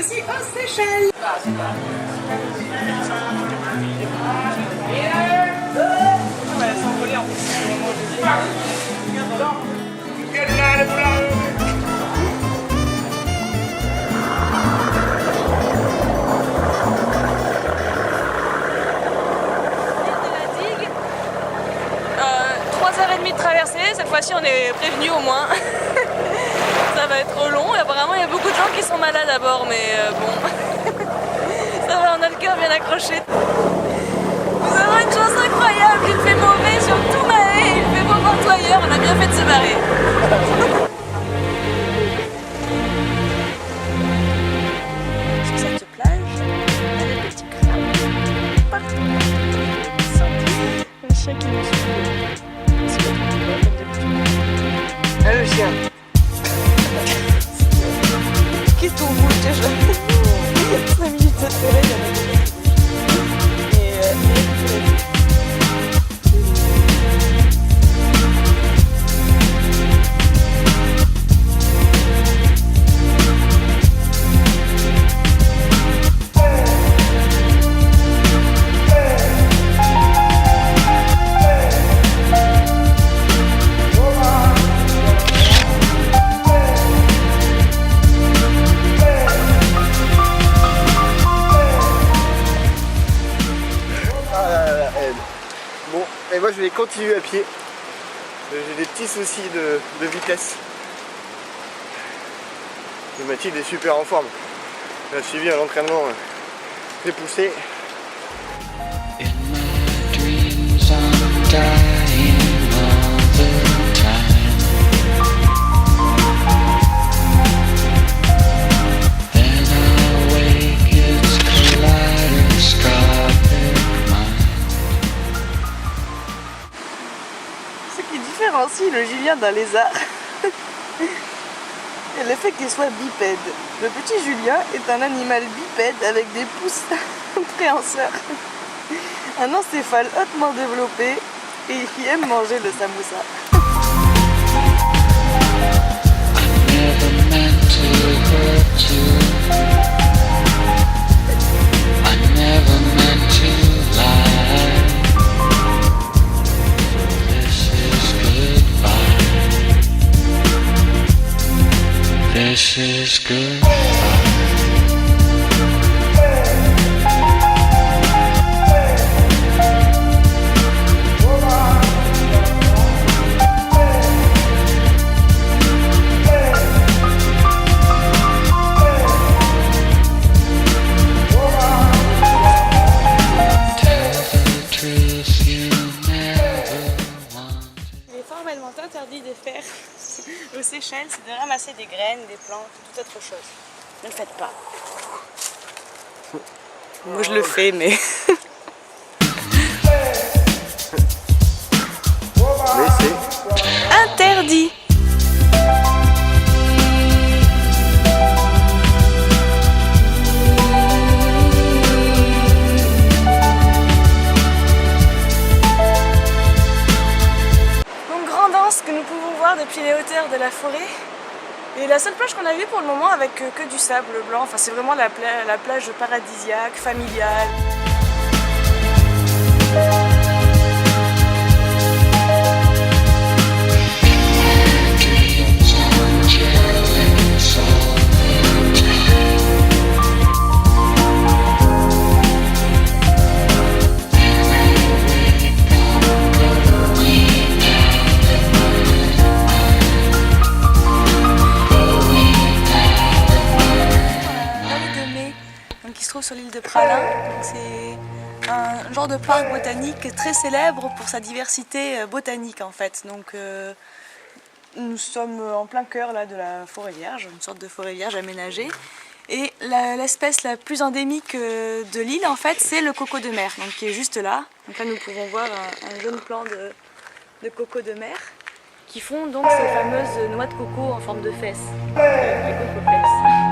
aussi aux Seychelles. Ouais, elles sont volées en plus. De traverser, cette fois-ci on est prévenu au moins. Ça va être trop long et apparemment il y a beaucoup de gens qui sont malades à bord, mais bon, ça va, on a le cœur bien accroché. Nous avons une chance incroyable, il fait mauvais sur tout Mahé, il fait beau partout ailleurs, on a bien fait de se barrer. Sur cette plage, il y a des petits crabes partout. Le chien qui nous suit. Ah, le chien. Qu'est-ce qu'on bouge déjà? 5 minutes de soleil, Bon, et moi je vais continuer à pied. J'ai des petits soucis de vitesse. Et Mathilde est super en forme. Elle a suivi un entraînement très poussé. Ce qui différencie le Julien d'un lézard, c'est le fait qu'il soit bipède. Le petit Julien est un animal bipède avec des pouces préhenseurs, un encéphale hautement développé et qui aime manger le samoussa. This is good. Il est formellement interdit de faire aux Seychelles, c'est de ramasser des graines, des plantes, toute autre chose. Ne le faites pas. Moi je le fais, mais... Mais c'est interdit. Que nous pouvons voir depuis les hauteurs de la forêt. Et la seule plage qu'on a vue pour le moment avec que du sable blanc, enfin c'est vraiment la plage paradisiaque, familiale. Sur l'île de Pralin, c'est un genre de parc botanique très célèbre pour sa diversité botanique en fait. Donc nous sommes en plein cœur là, de la forêt vierge, une sorte de forêt vierge aménagée. Et l'espèce la plus endémique de l'île en fait, c'est le coco de mer, donc qui est juste là. Donc là nous pouvons voir un jeune plant de coco de mer qui font donc ces fameuses noix de coco en forme de fesses, les coco-fesses.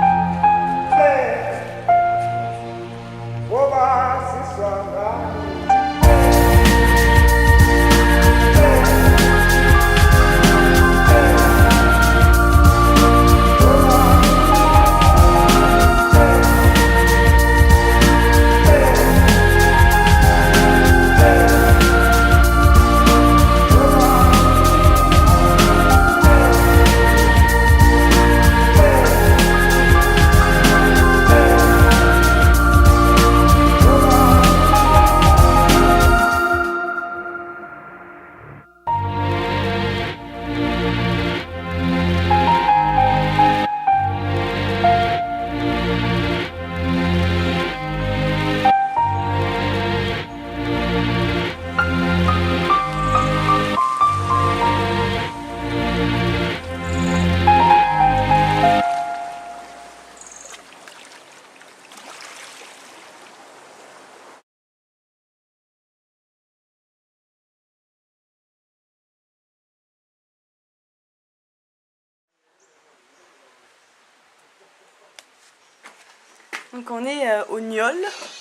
Donc on est au Niol,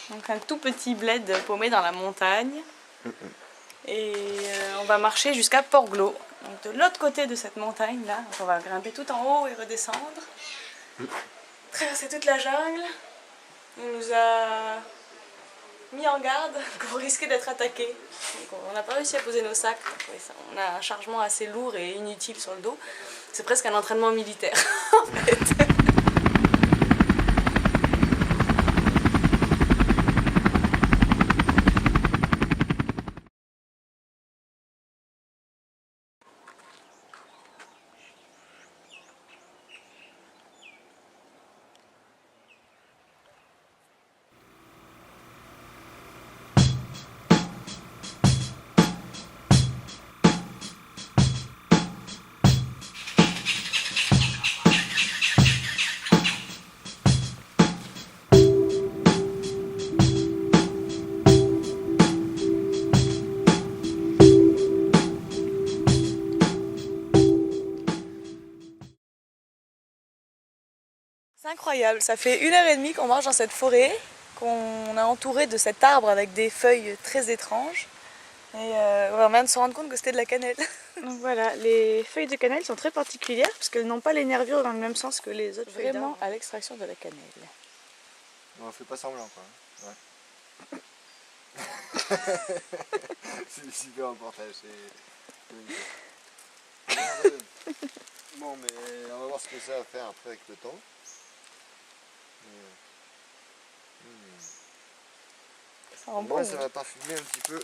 donc un tout petit bled paumé dans la montagne. Et on va marcher jusqu'à Port-Glo, donc de l'autre côté de cette montagne là. Donc on va grimper tout en haut et redescendre. Traverser toute la jungle. On nous a mis en garde qu'on risquait d'être attaqué. Donc on n'a pas réussi à poser nos sacs. Donc on a un chargement assez lourd et inutile sur le dos. C'est presque un entraînement militaire en fait. C'est incroyable, ça fait 1h30 qu'on marche dans cette forêt, qu'on a entouré de cet arbre avec des feuilles très étranges. Et on vient de se rendre compte que c'était de la cannelle. Donc voilà, les feuilles de cannelle sont très particulières parce qu'elles n'ont pas les nervures dans le même sens que les autres feuilles d'arbre. Vraiment à l'extraction de la cannelle. On fait pas semblant quoi. Ouais. C'est super reportage. Bon mais on va voir ce que ça va faire après avec le temps. Moi ça va parfumer un petit peu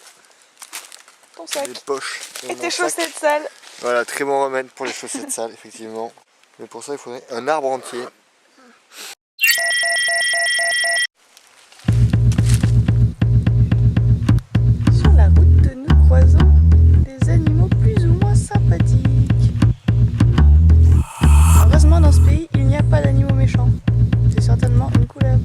ton sac. les poches et tes chaussettes sales. Voilà, très bon remède pour les chaussettes sales effectivement. Mais pour ça il faudrait un arbre entier. Sur la route nous croisons des animaux plus ou moins sympathiques. Heureusement dans ce pays il n'y a pas d'animaux méchants. C'est certainement une couleuvre.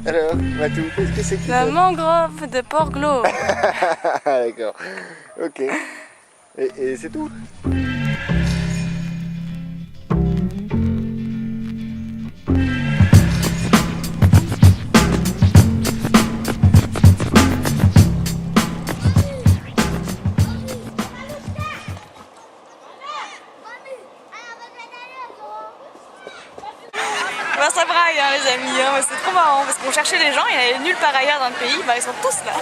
Alors, Matou, qu'est-ce que c'est que La mangrove de Port-Glo. D'accord, ok. Et c'est tout? Ben, ça braille hein, les amis, hein. C'est trop marrant parce qu'on cherchait les gens, il n'y en avait nulle part ailleurs dans le pays, ben, ils sont tous là.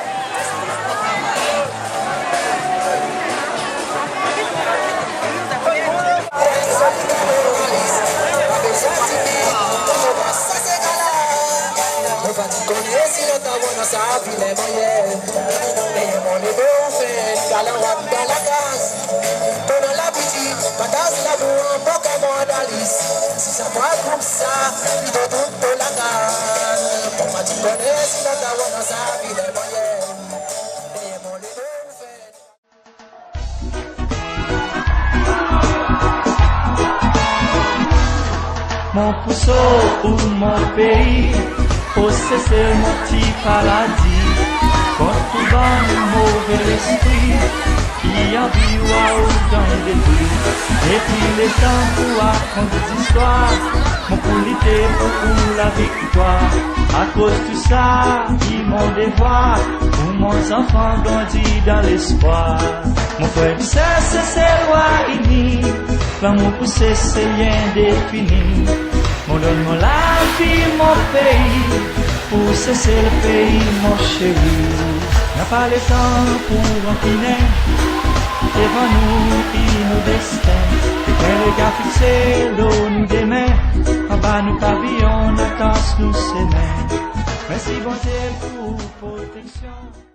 Mon pousseau ou mon pays, oh c'est mon petit paradis. Quand tout va mauvais esprit, il y a biwa dans les débris. Et puis les temps pour raconter des histoires, mon polité pour la victoire. À cause de ça, ils m'ont devoir, pour mon enfant grandit dans l'espoir. Mon frère c'est loi unie, l'amour poussé c'est rien défini. Mon donne-moi la vie, mon pays, pour cesser le pays, mon chéri. N'a pas le temps pour en finir, devant nous et nos destins. Et quand le gars fixé, l'eau nous démet, en bas nous pavillons. on a tas nous s'aimer. Merci bon Dieu pour protection.